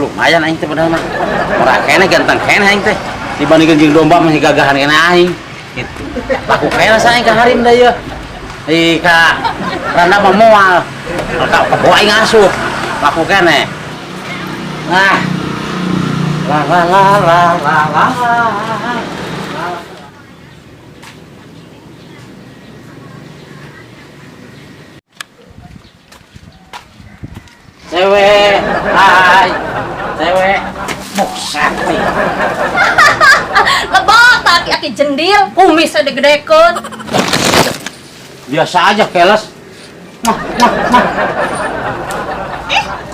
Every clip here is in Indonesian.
lumayan aing teh padahal mah. Ora kene ganteng kene aing teh. Dibandingkeun jeung domba masih gagahan kene aing. Gitu. Laku kene saeng ka harim da ieu. Ka randa mah moal. Ka bawa aing asup. Laku kene. Nah. La la la la la la. Cewek, hai, cewek, buset nih. Lebok taki aki jendil, kumisnya digedekeun. Biasa aja keles.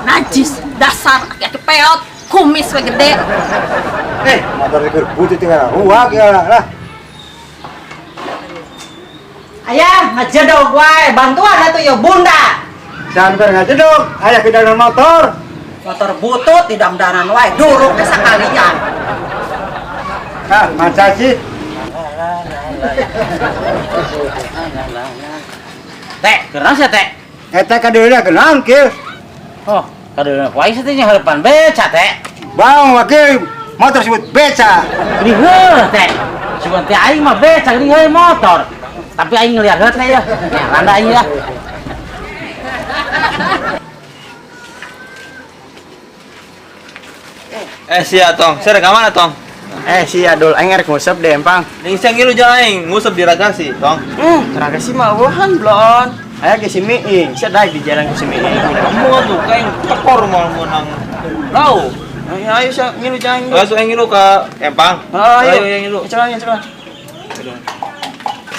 Najis, dasar aki peot, kumis we gede. Motor di berbut itu kan. Wah, lah. Ayah, ngajedog wae, bantuan atuh ya bunda. Sampai ngajedog, ayah ke dalam motor. Motor butut di damdanan wae, duruk teh sakalian. Ah, masa sih? Teh, kenapa sih teh? Eta kadeuna kenaon kieu? Oh, kadang wae teh nya harapan beca teh. Baong wakil motor sebut beca. Geuning heuh teh. Cuman teh aing mah beca geuning heuh motor. Tapi aing ngeliat heuh teh ya. Ya, randa aing ya. Sia tong, saya rek mana tong? Si Adul aing rek ngusep deh empang. Ning saya ngilu jangan aing ngusep di Ragasi, tong. Ragasi mah wuhan blon. Aya ge si Miing, sedai di jalan ke si Miing. Kamu tuh kayak tekor mau menang. Lau. Ayo sa ngilu jangan. Langsung aing ngilu ka Empang. Ayo yang ngilu. Coba.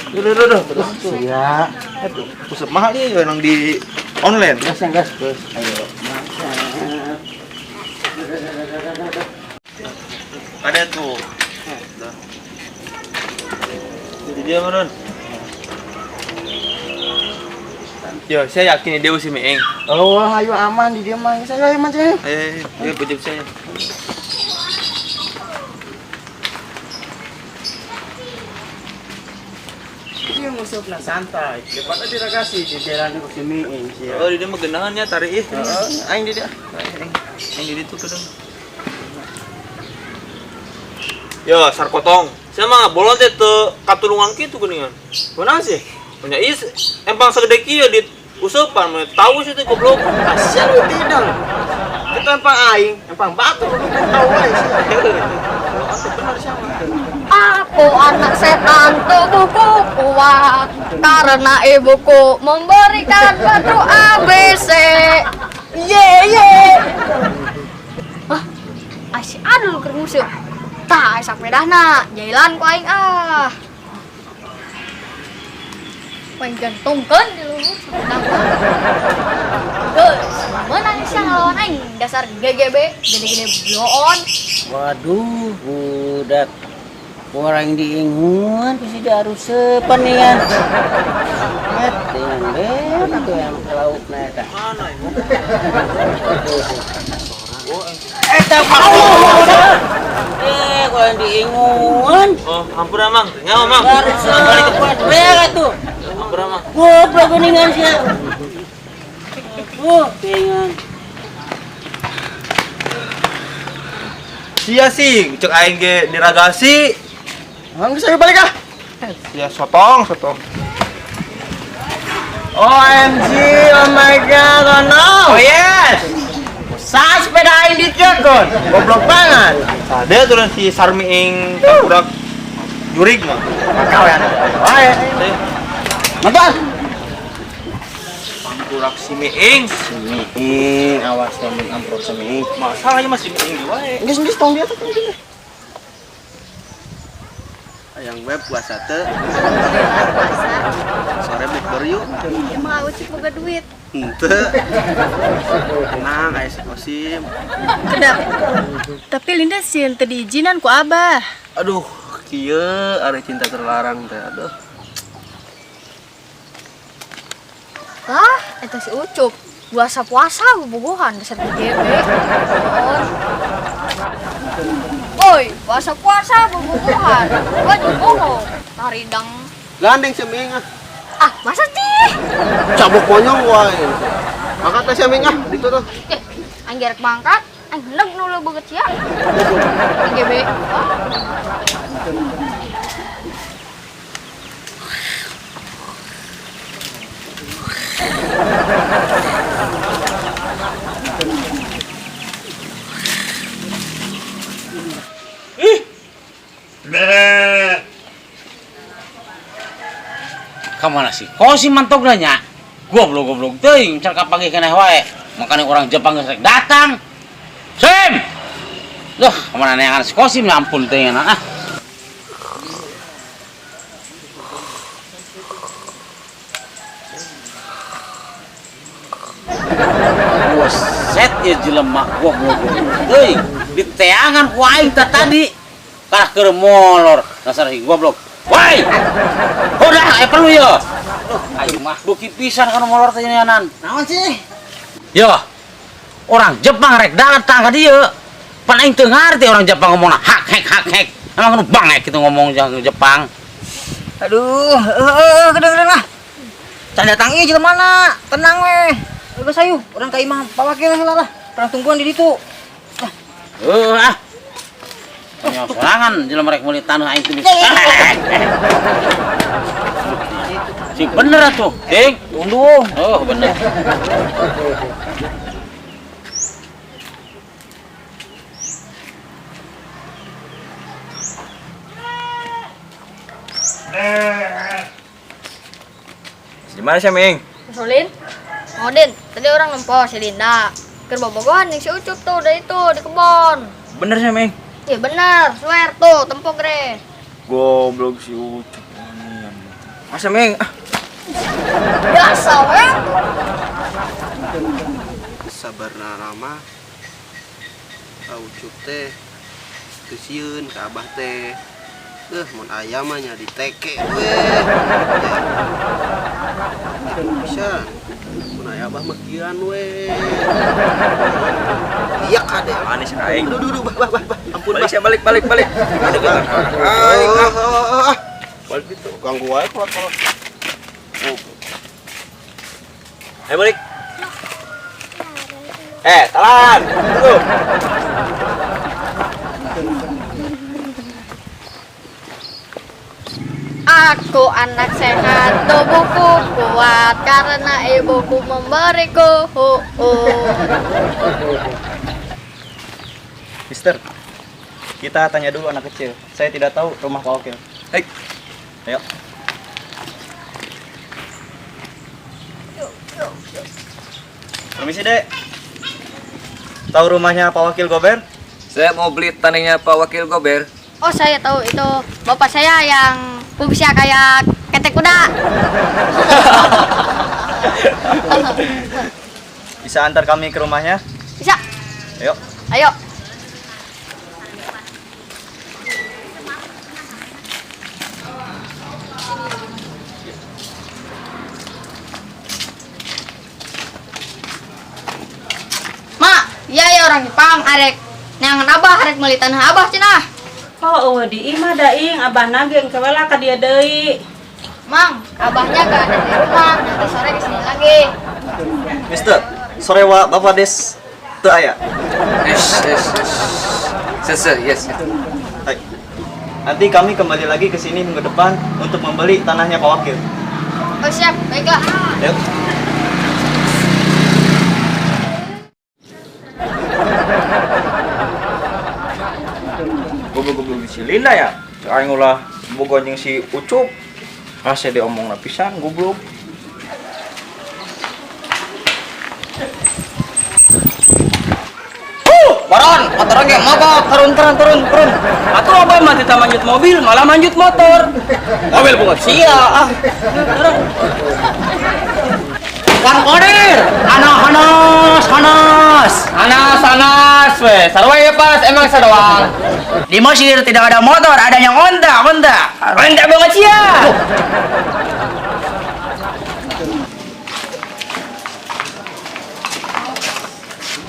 Duh. Ya. Aduh, pusat mahal nih yang di online. Gas. Ayo. Ada tuh. Jadi dia mana? Yo, saya yakin dia si Meeng. Oh, ayo aman di dia mah. Saya aman saya. Ayo, dia bujuk saya. Dia ngusupna santai. Daripada di Ragasi di jalan ke si Miing sih. Oh, dia mah genangannya tarik ih. Aing di dia. Aing di itu kadang. Yo, sarkotong. Saya mah bolon teh teu katulungan kitu geuningan. Kunaon sih? Punya is empang segede kieu di usupan mah tahu sih teh goblok. Asal tidak. Kita empang aing, empang batu lu kan tahu wae sih. Aku anak setan tubuhku kuat karena ibuku memberikan batu ABC. Ye. Wah, asih adul keur musuh. Tah sapedahna jailan ku aing ah. Main gantungkeun di luhur sapedahna. Geus, menang sia lawan aing dasar GGB, gede-gede bloon. Waduh, budak. Orang diingun pasti harus sepeningan. Dengan ben atau yang lauk neta. Mana ibu? Eta mau. Kau yang diingun. Oh, ampun amang. Nyawa mang. Harus balik ke pos bela tuh. Ampun amang. Goblok geningan sia. Pengen. Sia sih, cek aing ge di Ragasi. Mang saya balik ah. Ya sotong. OMG, oh my god, oh no. Oh yes. Sa sepeda aing dicekon. Goblok banget. Ada tuh si Sarmiing budak jurig mah. Kau ya. Wae. Mantan. Budak si Miing. Miing, awas temen amprok si Miing. Masalahnya masih Miing wae. Geus tong dia tuh. Yang web puasa teh. Sore bukber yuk. Emang awet cik boga duit. Henteu. Tenang, aya sikosim. Kedap. Tapi Linda sih yang tadi izinan ku Abah. Aduh, kieu ada cinta terlarang teh. Aduh. Lah, eta si Ucup. Puasa-puasa bobogohan dasar GGB. Oi, puasa-puasa bobogohan. Gua bohong. Taridang. Gandeng si Miing ah. Ah, masa sih? Cabuk monyong wae. Angkat teh si Miing ah, ditu tuh. Anggerek mangkat. hendak nula banget ya. IGB. Kamana sih? Kau sih mantok nanya? Goblok teuing, car kapage keneh wae. Makanya orang Jepang geus rek datang. Sim. Duh, kemana neangan si Kosim ya ampun teuing ah. Set ya jelema goblok teuing. Diteangan ku aing tadi. Karah keur molor, dasar goblok. Woi! Udah, perlu ya. Ayo mah duki pisan kan molor teh nyanan. Naon sih? Yo. Orang Jepang rek datang ka dieu. Pan aing teu ngarti orang Jepang ngomongna hak hek. Emang nu bangek kitu ngomong Jepang. Aduh, gedeng lah. Can datang ieu jelema mana? Tenang weh. Geus sayu, urang ka imah Pak Wakil heula lah. Perang tungguan di ditu. Ah. Punya sorangan jelema rek meuli taneuh aing teh bisa. Si bener atuh, Ding. Unduh. Oh, bener. Di mana sih, Ming? Solin. Odin, tadi orang nempo si Dinda. Keur bobogohan yang si Ucup tuh dari itu di kebon. Bener sih, Ming. Iya bener, swear tuh, tempo gre. Goblok si Ucup. Masa, Ming? Biasa weh. Sabarna rama Ucup teh teu sieun ka abah teh. Mun aya mah nya diteke we. Bisa. Mun aya abah mah kieuan we. Iya kade. Manis aing. Duh, bah. Ampun, Balik, bah. balik. Aduh, kita. Balik itu ganggu wae kalau. Ayo balik. Talan. Tunggu. Aku anak sehat, tubuhku kuat karena ibuku memberiku. Mister, kita tanya dulu anak kecil. Saya tidak tahu rumah Pak Wakil. Hei, ayo. Permisi, Dek. Tahu rumahnya Pak Wakil Gober? Saya mau beli tanahnya Pak Wakil Gober. Oh saya tahu itu bapak saya yang bisa kayak ketek kuda. Bisa antar kami ke rumahnya? Bisa? Ayo. Ayo. Mak, iya ya orang Jepang arek neangan abah arek meuli tanah abah cenah. Oh, di imah daing abah nageng kewela ka dieu deui. Mang, abahnya gak ada di rumah, nanti sore kesini lagi. Mister, sore wa Bapak Des teu aya. Yes. Hai. Nanti kami kembali lagi ke sini minggu depan untuk membeli tanahnya Pak Wakil. Oh siap, baiklah. Ayo. Goblok si Linda ya. Aing ulah boga jeung si Ucup. Asa diomongna pisan goblok. Baron, motor ge mogok, turun. Atuh abah mah teu manjut mobil, malah manjut motor. Mobil bunga. Sia, turun. Kang Kodir, Hanas, weh. Sarua ya pas, emang sadoang. Di Mesir tidak ada motor, ada yang Honda. Honda banget sia.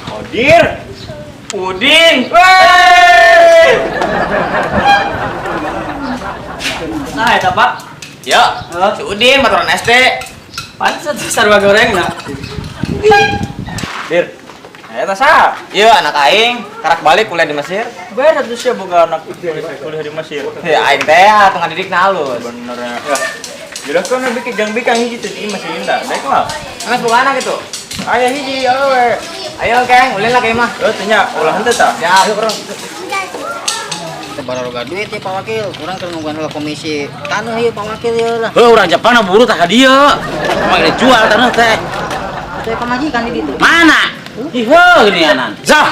Kodir. Udin. Wey. Nah, eta Pak. Ya, si Udin motoran SD. Pantes sarua goreng nah. Dir, Eta sa? Iya anak aing karak balik kuliah di Mesir. Ber atuh sia boga anak kuliah di Mesir. Heh aing teh tengah didik na halus. Bener ya. Jelas kan bikin jang bikin hiji teh masih indah. Baik mah. Nges boga anak gitu. Aya hiji awe. Ayo keng, ulin lah keng mah. Tanya ulah henteu tah? Ya, ayo bro. Baru duit ya Pak Wakil, kurang keur nungguan heula komisi tanah ieu Pak Wakil ya lah. Heuh urang Jepang na buru tah ka dieu. Mah dijual tanah teh. Teh pamajikan di ditu. Mana? Ih heuh geunianan. Sok.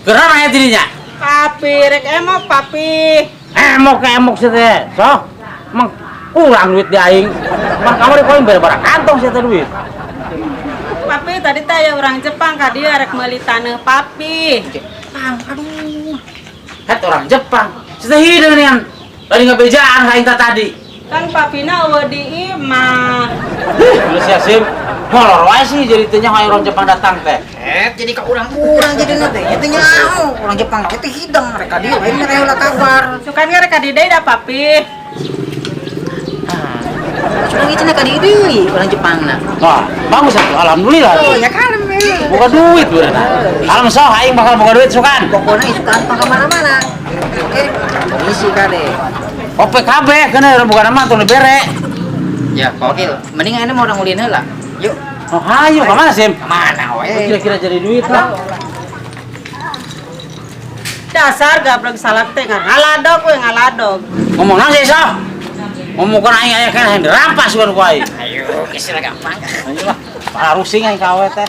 Gerana aya dirinya. Papi, rek emok papi. Emok sih teh. Sok. Emang kurang duit di aing. Mang kamari poin bare-bare kantong sih teh duit. Papi tadi teh aya orang Jepang ka dieu rek meuli taneuh papi. Aduh. Het orang Jepang. Sih hideung nian. Tadi ngabejaan aing tadi. Kan papina eueuh di imah. Lu sia sim. Molor wae sih jadi teh nya orang Jepang datang teh. Jadi ka urang-urang jadi teh. Nya teh nyaho urang Jepang teh hidang rek ka dieu lain mere heula kabar. Sukan ge rek ka di deui da papi. Sudah gitu ka dieu deui urang Jepangna. Wah, bagus atuh. Alhamdulillah. Oh, ya kalem ya. Buka duit beurana. Kalem sok aing bakal boga duit sukan. Pokoknya itu kantong ke mana-mana. Oke, isi kade. OPKB kena bukan nama tuh bere. Ya, Pak Wakil, mending ane mau orang ulin heula. Yuk. Oh, hayu ka mana Sim? Mana we? Kira-kira jadi duit lah. Dasar gabrek salak teh ngaladog we ngaladog. Ngomong nasi sok. Ngomong kan aing aya kan dirampas baru ku aing. Ayo, kesel gampang. Ayo lah. Para rusing aing ka awe teh.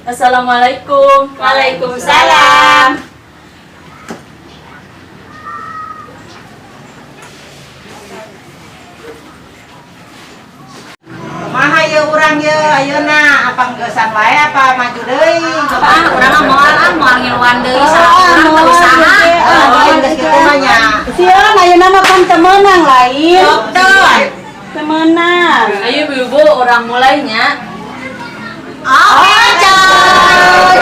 Assalamualaikum. Waalaikumsalam. Kumaha ye urang ye ayeuna apa geus wae apa maju deui? Urang moal ngiluan deui saha urang usaha. Lain geus kitu mah nya. Sieun ayeuna mah kan temenan lain. Dokter. Temenan. Ayo ibu orang mulainya. Oh, coy.